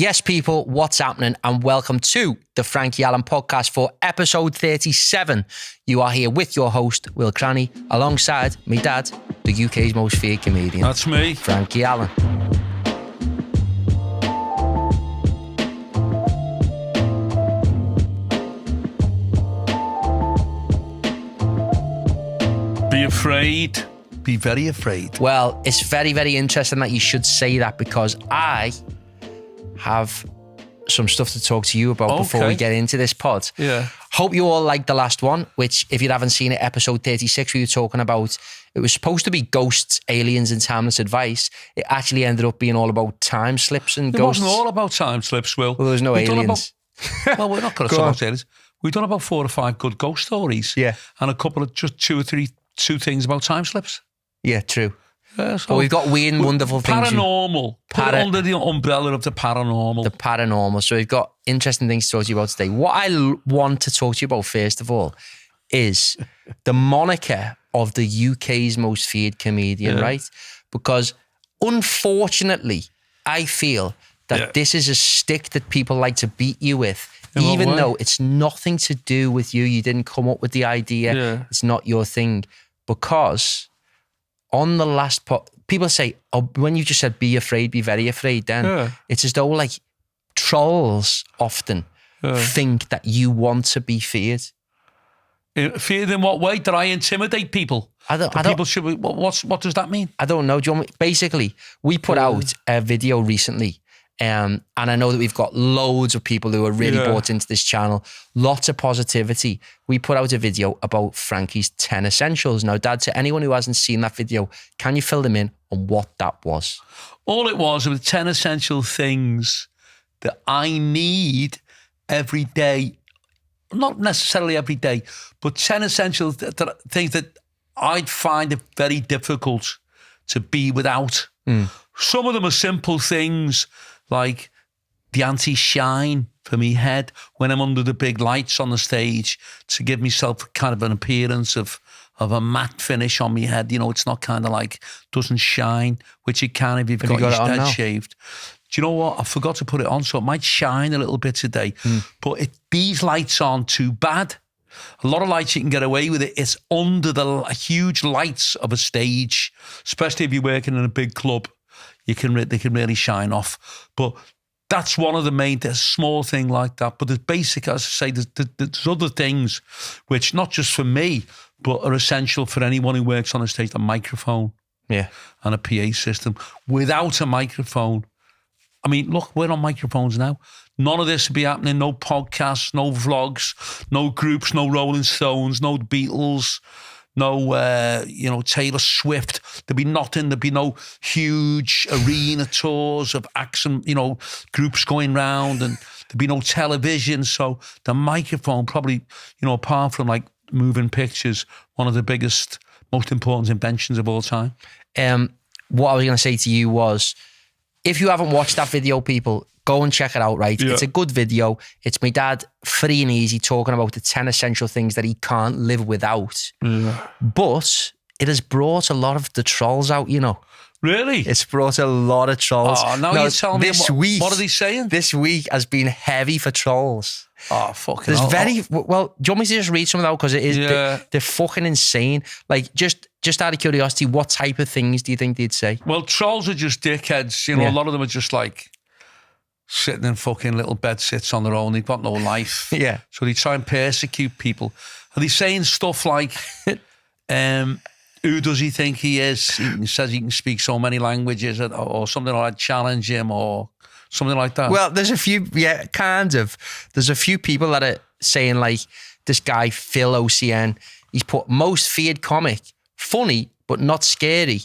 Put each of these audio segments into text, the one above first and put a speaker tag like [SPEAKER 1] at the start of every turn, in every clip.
[SPEAKER 1] Yes, people, what's happening? And welcome to the Frankie Allen Podcast for episode 37. You are here with your host, Will Cranny, alongside me dad, the UK's most feared comedian.
[SPEAKER 2] That's me.
[SPEAKER 1] Frankie Allen.
[SPEAKER 2] Be afraid. Be very afraid.
[SPEAKER 1] Well, it's very, very interesting that you should say that because I have some stuff to talk to you about before we get into this pod.
[SPEAKER 2] Yeah.
[SPEAKER 1] Hope you all liked the last one, which if you haven't seen it, episode 36, we were talking about, it was supposed to be ghosts, aliens and timeless advice. It actually ended up being all about time slips and ghosts.
[SPEAKER 2] It wasn't all about time slips, Will.
[SPEAKER 1] Well, there was no aliens.
[SPEAKER 2] Well, we're not going to talk about aliens. We've done about 4 or 5 good ghost stories.
[SPEAKER 1] Yeah.
[SPEAKER 3] And a couple of just two things about time slips.
[SPEAKER 1] Yeah, true.
[SPEAKER 2] So
[SPEAKER 1] but we've got weird and wonderful things.
[SPEAKER 2] Paranormal. Put it under the umbrella of the paranormal.
[SPEAKER 1] The paranormal. So we've got interesting things to talk to you about today. What I want to talk to you about, first of all, is the moniker of the UK's most feared comedian, right? Because unfortunately, I feel that this is a stick that people like to beat you with, even though it's nothing to do with you. You didn't come up with the idea. Yeah. It's not your thing. Because on the last people say, oh, when you just said be afraid, be very afraid, then it's as though like trolls often think that you want to be feared.
[SPEAKER 2] Feared in what way? Did I intimidate people? People should be, what does that mean?
[SPEAKER 1] I don't know. Do you want me, basically, we put out a video recently, and I know that we've got loads of people who are really bought into this channel. Lots of positivity. We put out a video about Frankie's 10 essentials. Now, Dad, to anyone who hasn't seen that video, can you fill them in on what that was?
[SPEAKER 2] All it was 10 essential things that I need every day. Not necessarily every day, but 10 essential things that I'd find it very difficult to be without. Some of them are simple things, like the anti-shine for me head when I'm under the big lights on the stage, to give myself kind of an appearance of a matte finish on my head. You know, it's not kind of like, doesn't shine, which it can if you've got your head shaved. Do you know what? I forgot to put it on, so it might shine a little bit today. But these lights aren't too bad. A lot of lights you can get away with it. It's under the huge lights of a stage, especially if you're working in a big club. They can really shine off. But that's one of the main, there's a small thing like that. But there's basic, as I say, there's other things which, not just for me, but are essential for anyone who works on a stage. A microphone and a PA system. Without a microphone, I mean, look, we're on microphones now. None of this would be happening. No podcasts, no vlogs, no groups, no Rolling Stones, no Beatles, no, Taylor Swift. There'd be nothing. There'd be no huge arena tours of acts and, groups going round, and there'd be no television. So the microphone probably, apart from like moving pictures, one of the biggest, most important inventions of all time.
[SPEAKER 1] What I was going to say to you was, if you haven't watched that video, people, go and check it out, right? Yeah. It's a good video. It's my dad, free and easy, talking about the 10 essential things that he can't live without. But it has brought a lot of the trolls out,
[SPEAKER 2] Really?
[SPEAKER 1] It's brought a lot of trolls.
[SPEAKER 2] Oh, now you're telling me what are they saying?
[SPEAKER 1] This week has been heavy for trolls.
[SPEAKER 2] Oh, fucking hell.
[SPEAKER 1] Well, do you want me to just read some of that? Because it is, they're fucking insane. Like, just out of curiosity, what type of things do you think they'd say?
[SPEAKER 2] Well, trolls are just dickheads. A lot of them are just like sitting in fucking little bed sits on their own. They've got no life. So they try and persecute people. Are they saying stuff like, who does he think he is? He says he can speak so many languages, or something like challenge him, or something like that.
[SPEAKER 1] Well, there's a few, kind of. There's a few people that are saying, like, this guy, Phil OCN, he's put most feared comic, funny, but not scary.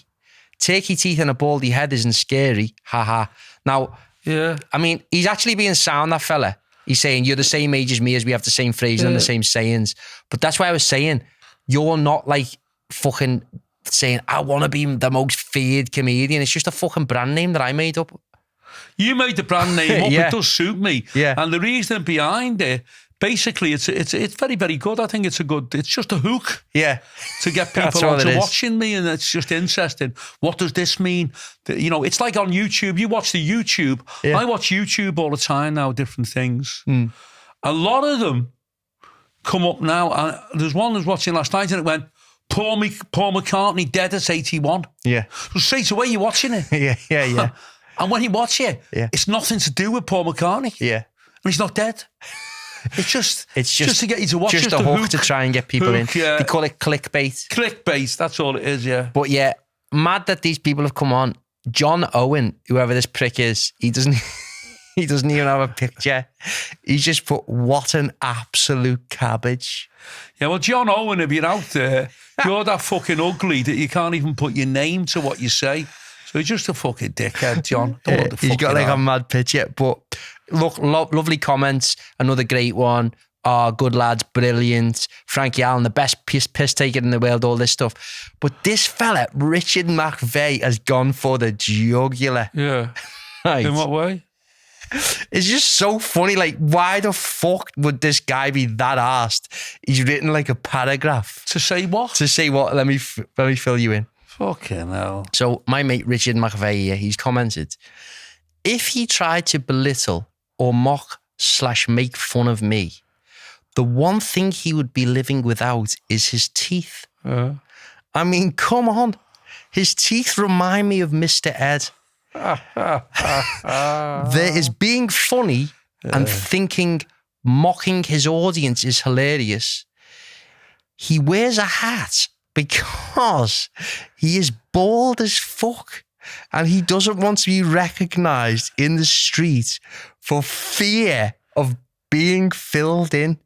[SPEAKER 1] Take your teeth in a baldy head isn't scary. Haha. Now, I mean, he's actually being sound, that fella. He's saying, you're the same age as me, as we have the same phrasing and the same sayings. But that's why I was saying, you're not like fucking saying, I want to be the most feared comedian. It's just a fucking brand name that I made up.
[SPEAKER 2] You made the brand name up. It does suit me.
[SPEAKER 1] Yeah.
[SPEAKER 2] And the reason behind it, basically, it's very, very good. I think it's just a hook.
[SPEAKER 1] Yeah.
[SPEAKER 2] To get
[SPEAKER 1] That's
[SPEAKER 2] people
[SPEAKER 1] all it
[SPEAKER 2] onto
[SPEAKER 1] is.
[SPEAKER 2] watching me, and it's just interesting. What does this mean? It's like on YouTube. You watch the YouTube.
[SPEAKER 1] Yeah.
[SPEAKER 2] I watch YouTube all the time now, different things. A lot of them come up now. There's one I was watching last night, and it went, Paul McCartney dead at 81.
[SPEAKER 1] Yeah.
[SPEAKER 2] So straight away, you're watching it.
[SPEAKER 1] Yeah.
[SPEAKER 2] And when you watch it, it's nothing to do with Paul McCartney.
[SPEAKER 1] Yeah.
[SPEAKER 2] And he's not dead. It's just to get you to watch.
[SPEAKER 1] Just a hook to try and get people in.
[SPEAKER 2] Yeah.
[SPEAKER 1] They call it clickbait.
[SPEAKER 2] Clickbait, that's all it is, yeah.
[SPEAKER 1] But yeah, mad that these people have come on. John Owen, whoever this prick is, he doesn't even have a picture. He's just put, what an absolute cabbage.
[SPEAKER 2] Yeah, well, John Owen, if you're out there, you're that fucking ugly that you can't even put your name to what you say. So he's just a fucking dickhead, John. Don't know what the
[SPEAKER 1] He's
[SPEAKER 2] fuck
[SPEAKER 1] got
[SPEAKER 2] you
[SPEAKER 1] like
[SPEAKER 2] are.
[SPEAKER 1] a mad picture. But look, lovely comments. Another great one. Good lads, brilliant. Frankie Allen, the best piss taker in the world, all this stuff. But this fella, Richard McVeigh, has gone for the jugular.
[SPEAKER 2] Yeah.
[SPEAKER 1] Right.
[SPEAKER 2] In what way?
[SPEAKER 1] It's just so funny. Like, why the fuck would this guy be that arsed? He's written like a paragraph.
[SPEAKER 2] To say what?
[SPEAKER 1] To say what? Let me fill you in.
[SPEAKER 2] Fucking hell.
[SPEAKER 1] So my mate Richard McVeigh here, he's commented, if he tried to belittle or mock/make fun of me, the one thing he would be living without is his teeth. I mean, come on. His teeth remind me of Mr. Ed. There is being funny and thinking mocking his audience is hilarious. He wears a hat because he is bald as fuck and he doesn't want to be recognised in the street for fear of being filled in.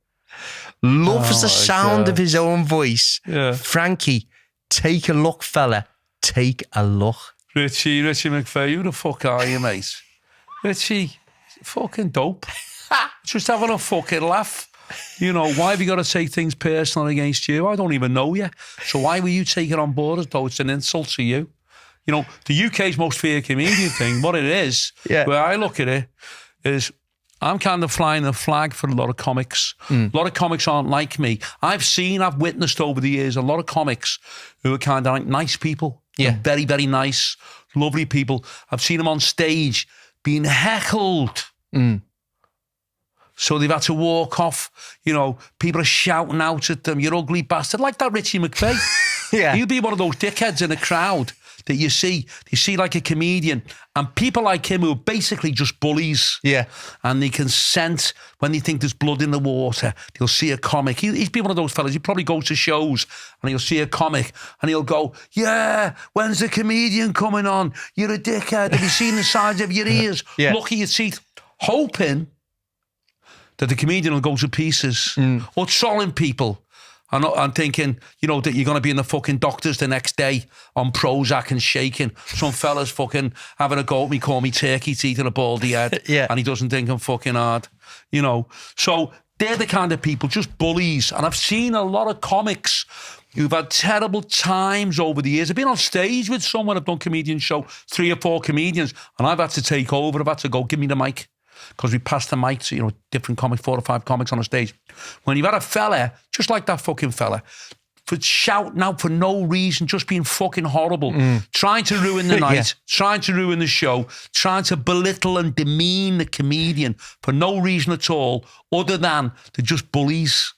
[SPEAKER 1] Loves the sound of his own voice.
[SPEAKER 2] Yeah.
[SPEAKER 1] Frankie, take a look, fella. Take a look.
[SPEAKER 2] Richie McVeigh, who the fuck are you, mate? Richie, fucking dope. Just having a fucking laugh. Why have you got to take things personal against you? I don't even know you. So why were you taking on board as though it's an insult to you? The UK's most feared comedian thing, what it is, where I look at it, is I'm kind of flying the flag for a lot of comics. A lot of comics aren't like me. I've witnessed over the years a lot of comics who are kind of like nice people.
[SPEAKER 1] Yeah.
[SPEAKER 2] They're very, very nice, lovely people. I've seen them on stage being heckled. So they've had to walk off. People are shouting out at them, "You ugly bastard," like that Richie McVeigh.
[SPEAKER 1] Yeah.
[SPEAKER 2] He'll be one of those dickheads in a crowd that you see like a comedian, and people like him who are basically just bullies.
[SPEAKER 1] Yeah.
[SPEAKER 2] And they can sense when they think there's blood in the water, they'll see a comic. He'd be one of those fellas. He probably goes to shows and he'll see a comic and he'll go, "Yeah, when's the comedian coming on? You're a dickhead. Have you seen the size of your ears?
[SPEAKER 1] Yeah.
[SPEAKER 2] Look at your teeth." Hoping that the comedian will go to pieces, or trolling people. I'm thinking, that you're going to be in the fucking doctors the next day on Prozac and shaking. Some fella's fucking having a go at me, call me turkey teeth and a baldy head.
[SPEAKER 1] Yeah.
[SPEAKER 2] And he doesn't think I'm fucking hard, So they're the kind of people, just bullies. And I've seen a lot of comics who've had terrible times over the years. I've been on stage with someone, I've done comedian show, 3 or 4 comedians, and I've had to take over. I've had to go, "Give me the mic." Because we passed the mic to, different comics, 4 or 5 comics on a stage. When you've had a fella, just like that fucking fella, for shouting out for no reason, just being fucking horrible, trying to ruin the night, trying to ruin the show, trying to belittle and demean the comedian for no reason at all, other than they're just bullies.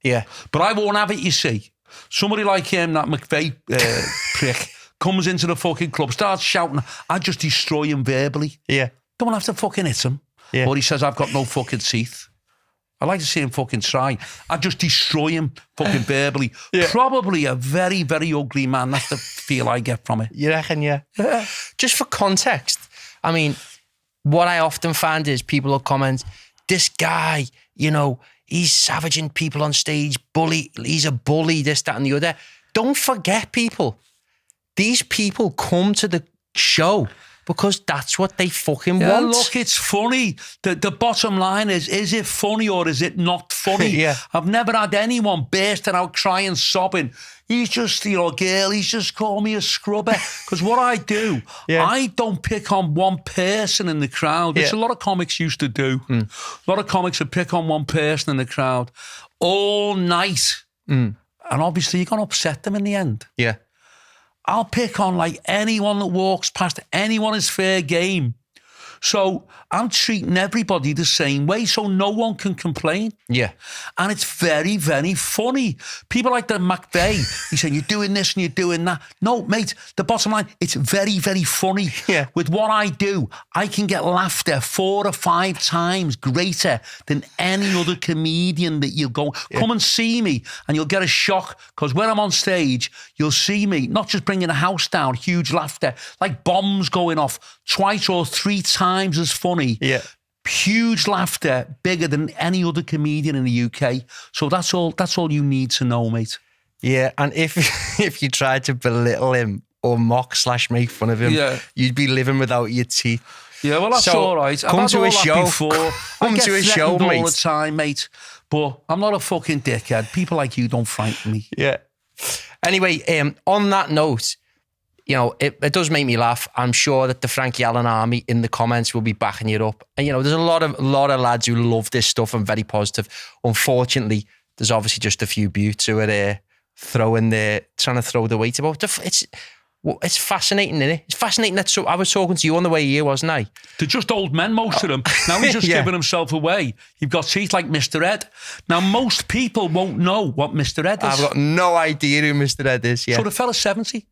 [SPEAKER 1] Yeah.
[SPEAKER 2] But I won't have it, you see. Somebody like him, that McVeigh prick, comes into the fucking club, starts shouting, I just destroy him verbally.
[SPEAKER 1] Yeah.
[SPEAKER 2] Don't have to fucking hit him.
[SPEAKER 1] Yeah.
[SPEAKER 2] Or he says, "I've got no fucking teeth." I like to see him fucking try. I just destroy him fucking verbally.
[SPEAKER 1] Yeah.
[SPEAKER 2] Probably a very, very ugly man. That's the feel I get from it.
[SPEAKER 1] You reckon, yeah? Just for context, I mean, what I often find is people will comment, "This guy, he's savaging people on stage, he's a bully, this, that, and the other." Don't forget, people, these people come to the show because that's what they fucking
[SPEAKER 2] Yeah,
[SPEAKER 1] want.
[SPEAKER 2] look, it's funny. The bottom line is it funny or is it not funny?
[SPEAKER 1] Yeah.
[SPEAKER 2] I've never had anyone bursting out crying, sobbing. He's just, girl, he's just called me a scrubber. Because what I do, I don't pick on one person in the crowd, which a lot of comics used to do. A lot of comics would pick on one person in the crowd all night. And obviously you're going to upset them in the end.
[SPEAKER 1] Yeah.
[SPEAKER 2] I'll pick on like anyone that walks past, anyone is fair game. So I'm treating everybody the same way so no one can complain.
[SPEAKER 1] Yeah.
[SPEAKER 2] And it's very, very funny. People like the McVeigh, he's saying, you're doing this and you're doing that. No, mate, the bottom line, it's very, very funny.
[SPEAKER 1] Yeah.
[SPEAKER 2] With what I do, I can get laughter 4 or 5 times greater than any other comedian that you'll go, come and see me and you'll get a shock because when I'm on stage, you'll see me not just bringing a house down, huge laughter, like bombs going off 2 or 3 times as funny.
[SPEAKER 1] Yeah.
[SPEAKER 2] Huge laughter, bigger than any other comedian in the UK. So that's all you need to know, mate.
[SPEAKER 1] Yeah, and if you tried to belittle him or mock/make fun of him, you'd be living without your teeth.
[SPEAKER 2] Yeah, well, that's all right.
[SPEAKER 1] Come to a show.
[SPEAKER 2] Before.
[SPEAKER 1] Come to a show, mate.
[SPEAKER 2] All the time, mate. But I'm not a fucking dickhead. People like you don't frighten me.
[SPEAKER 1] Yeah. Anyway, on that note, it does make me laugh. I'm sure that the Frankie Allen army in the comments will be backing you up. And, there's a lot of lads who love this stuff and very positive. Unfortunately, there's obviously just a few buttes who are trying to throw the weight about. It's fascinating, isn't it? It's fascinating that I was talking to you on the way here, wasn't I?
[SPEAKER 2] They're just old men, most of them. Now he's just giving himself away. You've got teeth like Mr. Ed. Now, most people won't know what Mr. Ed is.
[SPEAKER 1] I've got no idea who Mr. Ed is, yeah.
[SPEAKER 2] So the fella's 70.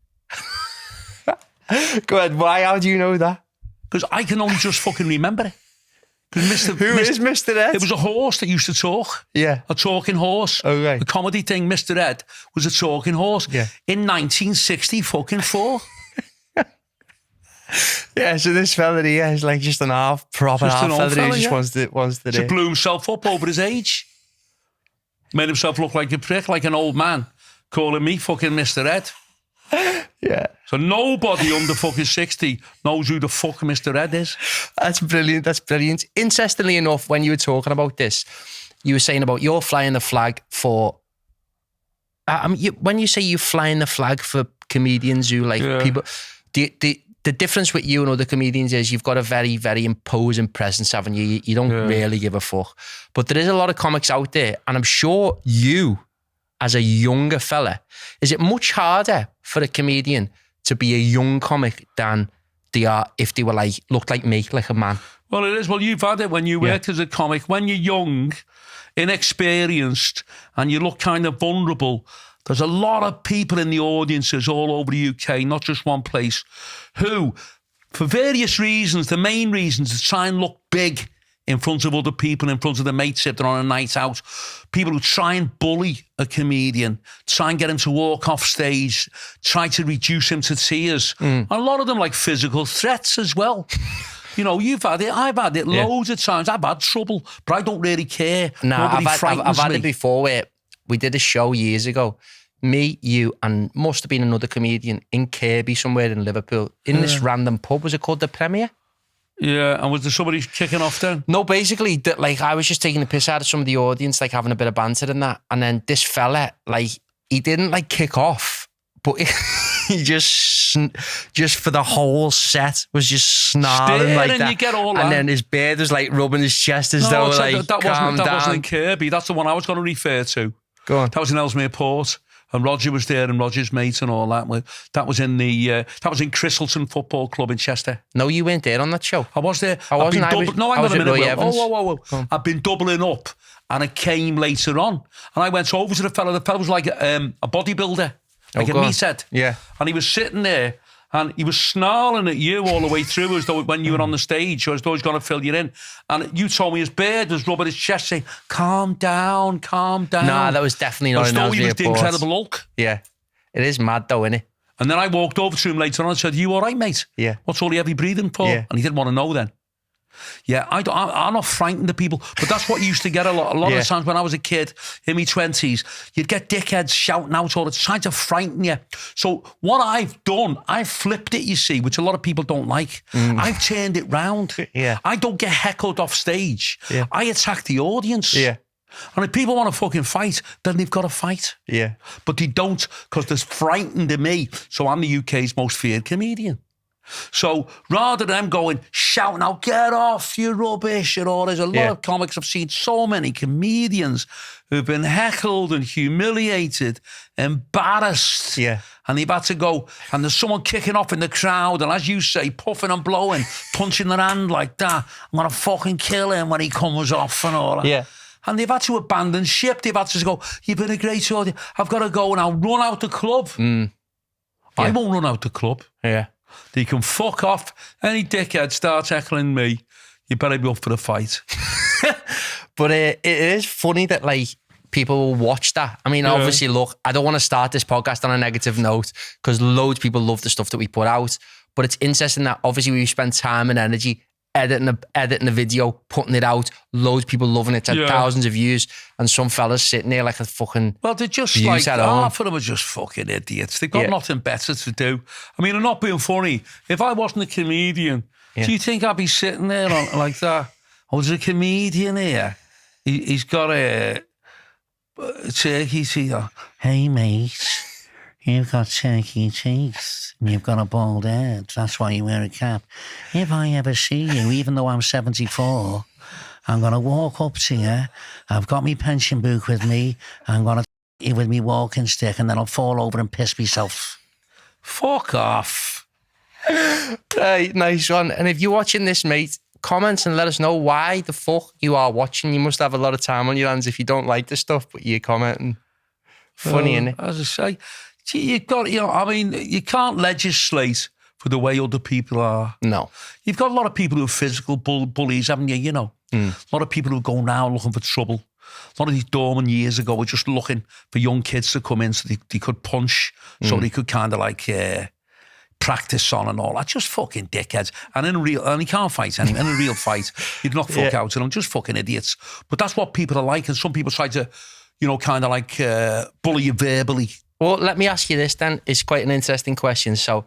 [SPEAKER 1] Go ahead. Why? How do you know that?
[SPEAKER 2] Because I can only just fucking remember it. Who
[SPEAKER 1] is Mr. Ed?
[SPEAKER 2] It was a horse that used to talk.
[SPEAKER 1] Yeah.
[SPEAKER 2] A talking horse.
[SPEAKER 1] Okay.
[SPEAKER 2] The comedy thing, Mr. Ed, was a talking horse.
[SPEAKER 1] Yeah.
[SPEAKER 2] In 1964.
[SPEAKER 1] Yeah, so this fella here is like just an half proper
[SPEAKER 2] Just an
[SPEAKER 1] half
[SPEAKER 2] old
[SPEAKER 1] fella who
[SPEAKER 2] fella,
[SPEAKER 1] just wants to
[SPEAKER 2] He blew himself up over his age. Made himself look like a prick, like an old man, calling me fucking Mr. Ed.
[SPEAKER 1] Yeah.
[SPEAKER 2] So nobody under fucking 60 knows who the fuck Mr. Ed is.
[SPEAKER 1] That's brilliant. That's brilliant. Interestingly enough, when you were talking about this, you were saying about you're flying the flag for... when you say you're flying the flag for comedians who people... The difference with you and other comedians is you've got a very, very imposing presence, haven't you? You don't really give a fuck. But there is a lot of comics out there, and I'm sure you, as a younger fella, is it much harder for a comedian to be a young comic than they are if they were looked like me, like a man?
[SPEAKER 2] Well, it is. Well, you've had it when you worked as a comic. When you're young, inexperienced, and you look kind of vulnerable, there's a lot of people in the audiences all over the UK, not just one place, who, for various reasons, the main reasons is to try and look big in front of other people, in front of the mates if they're on a night out. People who try and bully a comedian, try and get him to walk off stage, try to reduce him to tears. And a lot of them like physical threats as well. You've had it, I've had it loads of times. I've had trouble, but I don't really care.
[SPEAKER 1] No, I've had it before where we did a show years ago. Me, you, and must have been another comedian in Kirby somewhere in Liverpool in this random pub. Was it called the Premier?
[SPEAKER 2] Yeah, and was there somebody kicking off then?
[SPEAKER 1] No, basically, I was just taking the piss out of some of the audience, having a bit of banter and that. And then this fella, he didn't kick off, but he just for the whole set was just snarling like that.
[SPEAKER 2] You get all that.
[SPEAKER 1] And then his beard was rubbing his chest as though calm down.
[SPEAKER 2] That wasn't in Kirby. That's the one I was going to refer to.
[SPEAKER 1] Go on.
[SPEAKER 2] That was in Ellesmere Port. And Roger was there and Roger's mate and all that. That was in Christleton Football Club in Chester.
[SPEAKER 1] No, you weren't there on that show.
[SPEAKER 2] I was there.
[SPEAKER 1] I wasn't.
[SPEAKER 2] No, hang on a minute.
[SPEAKER 1] Whoa.
[SPEAKER 2] I've been doubling up and it came later on. And I went over to the fella. The fella was like a bodybuilder, like a meathead.
[SPEAKER 1] Yeah.
[SPEAKER 2] And he was sitting there and he was snarling at you all the way through as though when you were on the stage, as though he's going to fill you in. And you told me his beard was rubbing his chest saying, calm down.
[SPEAKER 1] Nah, that was definitely not an Ellesmere.
[SPEAKER 2] He was the Incredible Hulk.
[SPEAKER 1] Yeah. It is mad though, isn't it?
[SPEAKER 2] And then I walked over to him later on and said, you all right, mate?
[SPEAKER 1] Yeah.
[SPEAKER 2] What's all the heavy breathing for?
[SPEAKER 1] Yeah.
[SPEAKER 2] And he didn't want to know then. Yeah, I'm not frightened of people, but that's what used to get a lot of the times when I was a kid in my 20s. You'd get dickheads shouting out all the time, trying to frighten you. So what I've done, I've flipped it, you see, which a lot of people don't like. I've turned it round.
[SPEAKER 1] Yeah.
[SPEAKER 2] I don't get heckled off stage.
[SPEAKER 1] Yeah.
[SPEAKER 2] I attack the audience.
[SPEAKER 1] Yeah.
[SPEAKER 2] And if people want to fucking fight, then they've got to fight.
[SPEAKER 1] Yeah.
[SPEAKER 2] But they don't, because they're frightened of me. So I'm the UK's most feared comedian. So rather than them going, shouting out, get off, you rubbish, and all, there's a lot of comics. I've seen so many comedians who've been heckled and humiliated, embarrassed.
[SPEAKER 1] Yeah.
[SPEAKER 2] And they've had to go, and there's someone kicking off in the crowd, and as you say, puffing and blowing, punching their hand like that. I'm going to fucking kill him when he comes off and all that.
[SPEAKER 1] Yeah.
[SPEAKER 2] And they've had to abandon ship. They've had to go, you've been a great audience. I've got to go and I'll run out the club. I won't run out the club.
[SPEAKER 1] Yeah.
[SPEAKER 2] They can fuck off. Any dickhead starts heckling me, you better be up for the fight.
[SPEAKER 1] But it is funny that like people will watch that. I mean, obviously, look, I don't want to start this podcast on a negative note because loads of people love the stuff that we put out. But it's interesting that obviously we spend time and energy editing a video, putting it out, loads of people loving it, it's had thousands of views, and some fellas sitting there like a fucking...
[SPEAKER 2] Well, they're just like, half of them are just fucking idiots. They've got nothing better to do. I mean, I'm not being funny. If I wasn't a comedian, do you think I'd be sitting there like that? Oh, there's a comedian here. He's got a turkey teeth. Hey, mate, you've got turkey teeth. You've got a bald head. That's why you wear a cap. If I ever see you, even though I'm 74, I'm going to walk up to you. I've got my pension book with me. I'm going to you with me walking stick, and then I'll fall over and piss myself. Fuck off.
[SPEAKER 1] Right, nice one. And if you're watching this, mate, comment and let us know why the fuck you are watching. You must have a lot of time on your hands if you don't like the stuff, but you're commenting. Funny, innit?
[SPEAKER 2] As I say, you've got, I mean, you can't legislate for the way other people are.
[SPEAKER 1] No.
[SPEAKER 2] You've got a lot of people who are physical bullies, haven't you? A lot of people who go around looking for trouble. A lot of these doormen years ago were just looking for young kids to come in so they could punch, so they could kind of like practice on and all that. Just fucking dickheads. And he can't fight anyway. In a real fight, you'd knock fuck out of them. Just fucking idiots. But that's what people are like, and some people try to, kind of like bully you verbally. Well,
[SPEAKER 1] let me ask you this then. It's quite an interesting question. So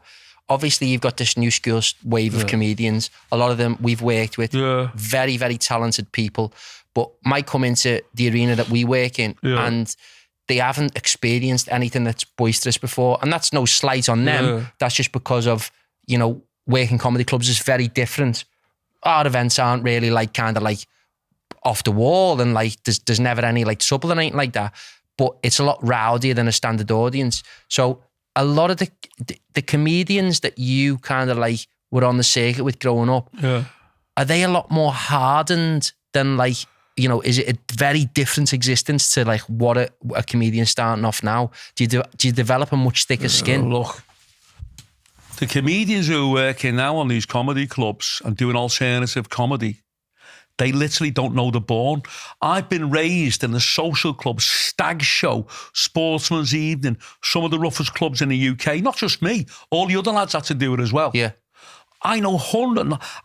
[SPEAKER 1] obviously you've got this new school wave of comedians. A lot of them we've worked with. Yeah. Very, very talented people, but might come into the arena that we work in and they haven't experienced anything that's boisterous before. And that's no slight on them. Yeah. That's just because of, working comedy clubs is very different. Our events aren't really like kind of like off the wall and like there's never any like trouble and anything like that. But it's a lot rowdier than a standard audience. So a lot of the comedians that you kind of like were on the circuit with growing up, are they a lot more hardened than like, is it a very different existence to like what a comedian starting off now? Do you develop a much thicker skin?
[SPEAKER 2] Look, the comedians who are working now on these comedy clubs and doing alternative comedy, they literally don't know they're born. I've been raised in the social club, stag show, sportsman's evening, some of the roughest clubs in the UK. Not just me, all the other lads had to do it as well.
[SPEAKER 1] Yeah.
[SPEAKER 2] I know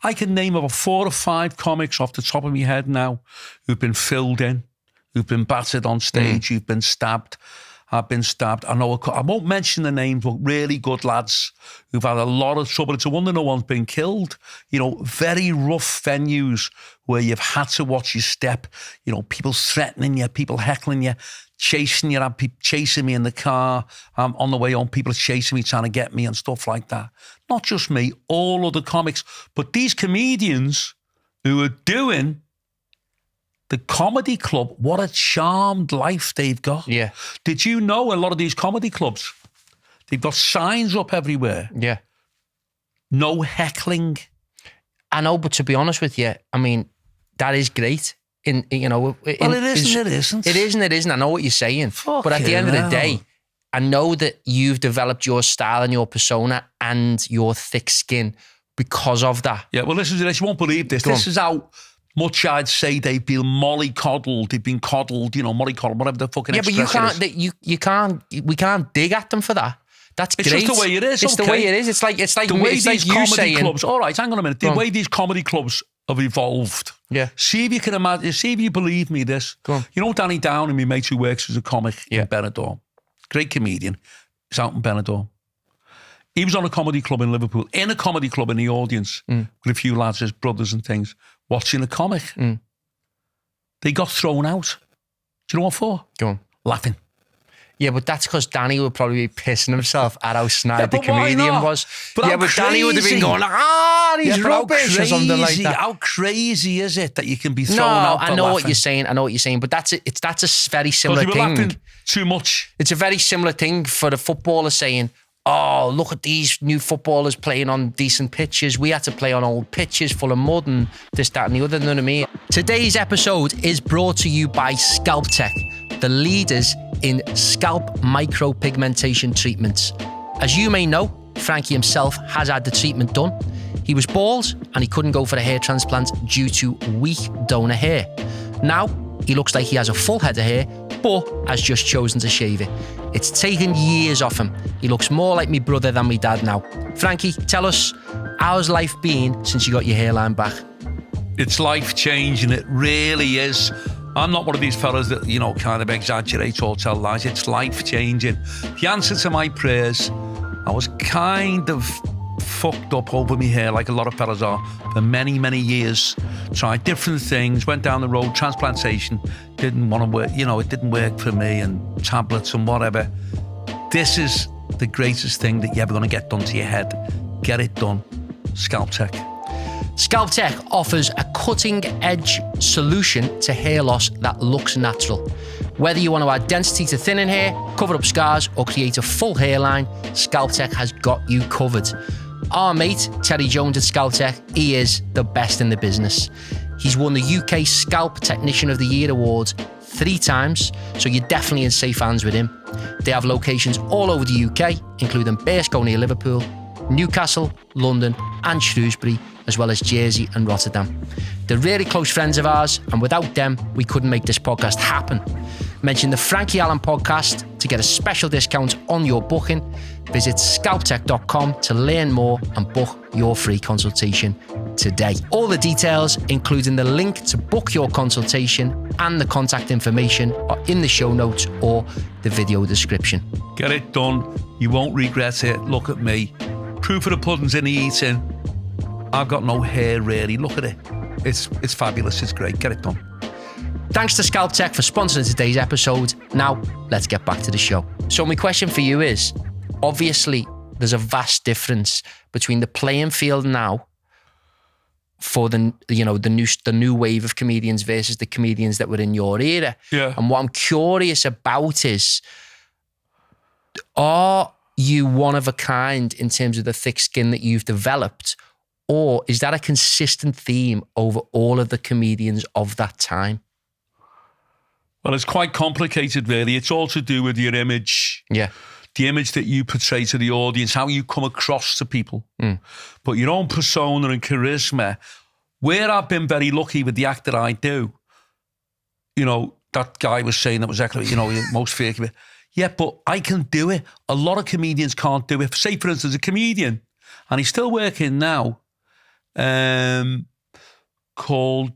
[SPEAKER 2] I can name about 4 or 5 comics off the top of my head now who've been filled in, who've been battered on stage, who've been stabbed. I've been stabbed. I won't mention the names, but really good lads who've had a lot of trouble. It's a wonder no one's been killed. Very rough venues where you've had to watch your step. People threatening you, people heckling you, chasing you. People chasing me in the car. On the way home, people chasing me, trying to get me and stuff like that. Not just me, all other comics. But these comedians who are doing the comedy club, what a charmed life they've got.
[SPEAKER 1] Yeah.
[SPEAKER 2] Did you know a lot of these comedy clubs, they've got signs up everywhere?
[SPEAKER 1] Yeah.
[SPEAKER 2] No heckling.
[SPEAKER 1] I know, but to be honest with you, I mean, that is great. It isn't.
[SPEAKER 2] It isn't.
[SPEAKER 1] It isn't. It isn't. I know what you're saying. But at the end of the day, I know that you've developed your style and your persona and your thick skin because of that.
[SPEAKER 2] Yeah, well, listen to this. You won't believe this. This is how much I'd say they've been mollycoddled. They've been coddled, mollycoddled, whatever the fucking expression is.
[SPEAKER 1] We can't dig at them for that. That's great.
[SPEAKER 2] It's just the way it is.
[SPEAKER 1] It's the way it is. It's like
[SPEAKER 2] the way these comedy
[SPEAKER 1] saying,
[SPEAKER 2] clubs. All right, hang on a minute. The way these comedy clubs have evolved.
[SPEAKER 1] Yeah.
[SPEAKER 2] See if you can imagine, see if you believe me this.
[SPEAKER 1] Go on.
[SPEAKER 2] You know Danny Downey, my mate who works as a comic in Benidorm. Great comedian. He's out in Benidorm. He was on a comedy club in Liverpool, in a comedy club in the audience, with a few lads, his brothers and things, watching a comic. They got thrown out. Do you know what for?
[SPEAKER 1] Go on.
[SPEAKER 2] Laughing.
[SPEAKER 1] Yeah, but that's because Danny would probably be pissing himself at how snide the
[SPEAKER 2] but why
[SPEAKER 1] comedian
[SPEAKER 2] not?
[SPEAKER 1] was.
[SPEAKER 2] But
[SPEAKER 1] but Danny would have been going, he's
[SPEAKER 2] but
[SPEAKER 1] rubbish or something like that.
[SPEAKER 2] How crazy is it that you can be thrown
[SPEAKER 1] No,
[SPEAKER 2] out for
[SPEAKER 1] I know what
[SPEAKER 2] laughing?
[SPEAKER 1] you're saying. I know what you're saying, but that's a very similar
[SPEAKER 2] Because you were
[SPEAKER 1] thing.
[SPEAKER 2] laughing too much.
[SPEAKER 1] It's a very similar thing for the footballer saying, oh, look at these new footballers playing on decent pitches. We had to play on old pitches full of mud and this, that and the other. You know what I mean? Today's episode is brought to you by ScalpTech, the leaders in scalp micropigmentation treatments. As you may know, Frankie himself has had the treatment done. He was bald and he couldn't go for a hair transplant due to weak donor hair. Now, he looks like he has a full head of hair, but has just chosen to shave it. It's taken years off him. He looks more like me brother than me dad now. Frankie, tell us, how's life been since you got your hairline back?
[SPEAKER 2] It's life-changing. It really is. I'm not one of these fellas that, kind of exaggerate or tell lies. It's life-changing. The answer to my prayers, I was kind of fucked up over my hair like a lot of fellas are for many, many years. Tried different things, went down the road, transplantation, didn't want to work, it didn't work for me, and tablets and whatever. This is the greatest thing that you're ever going to get done to your head. Get it done. ScalpTech.
[SPEAKER 1] ScalpTech offers a cutting-edge solution to hair loss that looks natural. Whether you want to add density to thinning hair, cover up scars, or create a full hairline, ScalpTech has got you covered. Our mate, Terry Jones at ScalpTech, he is the best in the business. He's won the UK Scalp Technician of the Year award 3 times, so you're definitely in safe hands with him. They have locations all over the UK, including Bearscough near Liverpool, Newcastle, London, and Shrewsbury, as well as Jersey and Rotterdam. They're really close friends of ours, and without them, we couldn't make this podcast happen. Mention the Frankie Allen Podcast to get a special discount on your booking. Visit ScalpTech.com to learn more and book your free consultation today. All the details, including the link to book your consultation and the contact information, are in the show notes or the video description.
[SPEAKER 2] Get it done. You won't regret it. Look at me. Proof of the pudding's in the eating. I've got no hair really. Look at it. It's fabulous. It's great. Get it done.
[SPEAKER 1] Thanks to ScalpTech for sponsoring today's episode. Now, let's get back to the show. So my question for you is, obviously, there's a vast difference between the playing field now for the new wave of comedians versus the comedians that were in your era.
[SPEAKER 2] Yeah.
[SPEAKER 1] And what I'm curious about is, are you one of a kind in terms of the thick skin that you've developed, or is that a consistent theme over all of the comedians of that time?
[SPEAKER 2] Well, it's quite complicated, really. It's all to do with your image.
[SPEAKER 1] Yeah.
[SPEAKER 2] The image that you portray to the audience, how you come across to people. But your own persona and charisma, where I've been very lucky with the act that I do, that guy was saying that was actually, the most fake of it. Yeah, but I can do it. A lot of comedians can't do it. Say, for instance, a comedian, and he's still working now, called...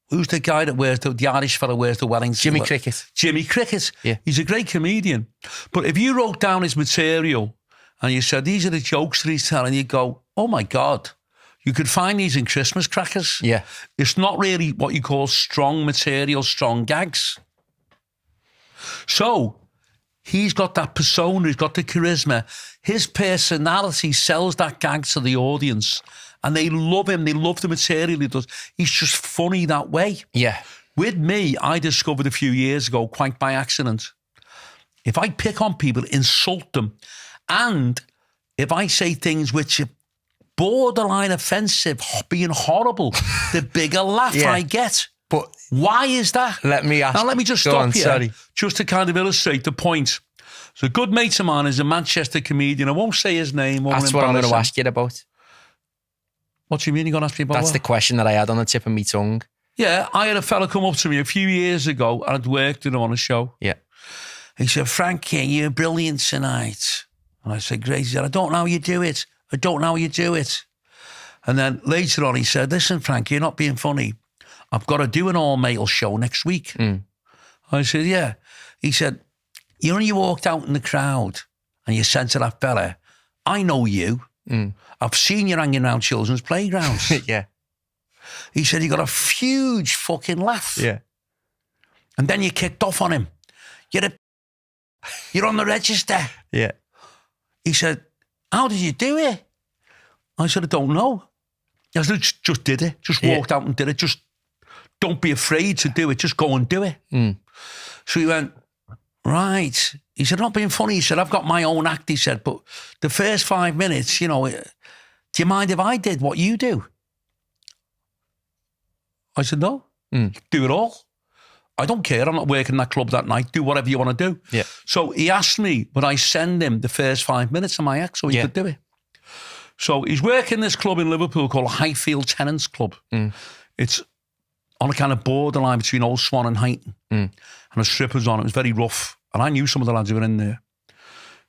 [SPEAKER 2] who's the guy that wears the Irish fella wears the Wellington?
[SPEAKER 1] Jimmy Cricket.
[SPEAKER 2] Jimmy Cricket.
[SPEAKER 1] Yeah.
[SPEAKER 2] He's a great comedian. But if you wrote down his material and you said, these are the jokes that he's telling, you go, oh my God, you could find these in Christmas crackers.
[SPEAKER 1] Yeah.
[SPEAKER 2] It's not really what you call strong material, strong gags. So he's got that persona, he's got the charisma. His personality sells that gag to the audience. And they love him. They love the material he does. He's just funny that way.
[SPEAKER 1] Yeah.
[SPEAKER 2] With me, I discovered a few years ago, quite by accident, if I pick on people, insult them, and if I say things which are borderline offensive, being horrible, the bigger laugh I get.
[SPEAKER 1] But
[SPEAKER 2] why is that?
[SPEAKER 1] let me ask.
[SPEAKER 2] Now, let me just
[SPEAKER 1] Go
[SPEAKER 2] stop
[SPEAKER 1] on,
[SPEAKER 2] here,
[SPEAKER 1] sorry.
[SPEAKER 2] just to kind of illustrate the point. So a good mate of mine is a Manchester comedian. I won't say his name.
[SPEAKER 1] That's what I'm going to ask you about.
[SPEAKER 2] What do you mean you're going to ask me about?
[SPEAKER 1] That's
[SPEAKER 2] what?
[SPEAKER 1] the question that I had on the tip of my tongue.
[SPEAKER 2] Yeah, I had a fella come up to me a few years ago and I'd worked with him on a show.
[SPEAKER 1] Yeah.
[SPEAKER 2] He said, Frankie, you're brilliant tonight. And I said, great. He said, I don't know how you do it. I don't know how you do it. And then later on, he said, listen, Frank, you're not being funny. I've got to do an all-male show next week. I said, yeah. He said, you know, you walked out in the crowd and you said to that fella, I know you. I've seen you hanging around children's playgrounds.
[SPEAKER 1] Yeah.
[SPEAKER 2] He said, you got a huge fucking laugh.
[SPEAKER 1] Yeah.
[SPEAKER 2] And then you kicked off on him. You're on the register.
[SPEAKER 1] Yeah.
[SPEAKER 2] He said, how did you do it? I said, I don't know. I said, just did it. Just walked out and did it. Just don't be afraid to do it. Just go and do it. So he went, right. He said, not being funny. He said, I've got my own act. He said, but the first 5 minutes, you know, do you mind if I did what you do? I said, no. Do it all. I don't care. I'm not working that club that night. Do whatever you want to do.
[SPEAKER 1] Yeah.
[SPEAKER 2] So he asked me, would I send him the first 5 minutes of my act so he could do it? So he's working this club in Liverpool called Highfield Tenants Club. It's on a kind of borderline between Old Swan and Huyton. And a stripper's on. It was very rough. And I knew some of the lads who were in there.